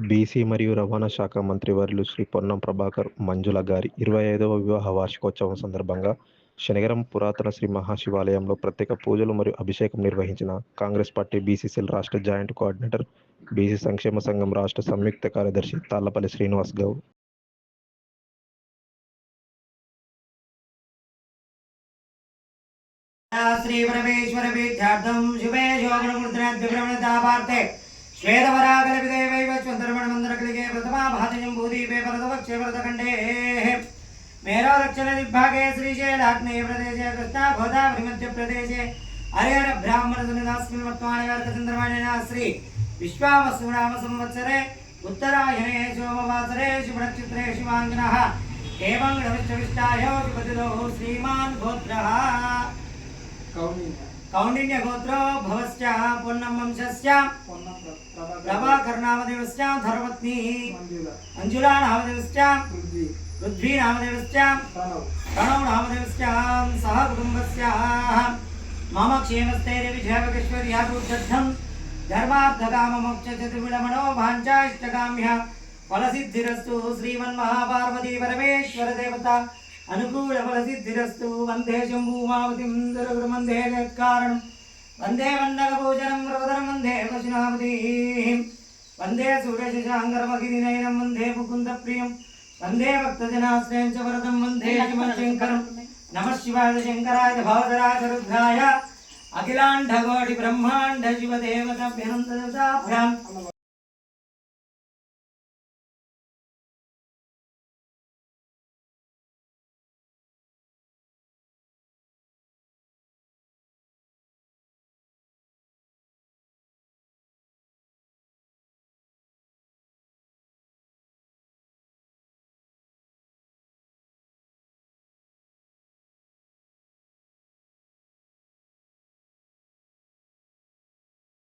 BC మరియు రవాణా శాఖ మంత్రివర్యులు శ్రీ పొన్నం ప్రభాకర్ మంజుల గారి 25వ వివాహ వార్షికోత్సవం సందర్భంగా శనిగరం పురాతన శ్రీ మహాశివాలయంలో ప్రత్యేక పూజలు మరియు అభిషేకం నిర్వహించిన కాంగ్రెస్ పార్టీ బీసీ సెల్ రాష్ట్ర జాయింట్ కోఆర్డినేటర్, బీసీ సంక్షేమ సంఘం రాష్ట్ర సంయుక్త కార్యదర్శి తాళ్లపల్లి శ్రీనివాస్ గౌడ్. श्री परमेश्वर विद्यार्थम शुभे शोभनमुद्राद्यभ्रमणतापार्थे श्वेतवराकल्पितेवैव चन्द्रमणमन्दरकलिके प्रथमा भातिजं भूदीपे भरतवक्षे भरतखण्डे मेरो दक्षिणदिग्भागे श्रीशैलाग्ने प्रदेशे कृष्णा गोदावरी मध्यप्रदेशे हरिहर ब्राह्मणसन्निधास्मिन् वर्तमाने वर्गचन्द्रमाणेन श्री विश्वावसुनाम संवत्सरे उत्तरायणे सोमवासरे शुभनक्षत्रे शुभाङ्गनः एवं गणविष्टविष्टायो शुभतिथौ श्रीमान् गोत्रः कौंडिन्य गोत्रो भवस्य पुन्नं वंशस्य प्रभाकर नामदेवस्य धर्मपत्नी मंजुला नामदेवस्य पृथ्वी नामदेवस्य प्रणव नामदेवस्य सह कुटुंबस्य मम क्षेमस्थैर्य विजयवकेश्वर्यादुद्धं धर्मार्थकाममोक्षचतुर्विडमणो वाञ्छाइष्टकाम्य फलसिद्धिरस्तु श्रीमन्महापार्वती परमेश्वर देवता अनुकूल फलसिद्धिरस्तु वंदे शंभूमावतीं दुर्गुरुमन्दे जगत्कारणं वंदे वन्नगभूषणं प्रवदनं वंदे वशुनावतीं वंदे सूर्यशशाङ्करमखिनिनयनं वंदे मुकुन्दप्रियं वंदे भक्तजनाश्रयं च वरदं वंदे शिवशङ्करं नमः शिवाय शङ्कराय भवदराज रुद्राय अखिलाण्डकोटि ब्रह्माण्ड शिवदेवताभ्यं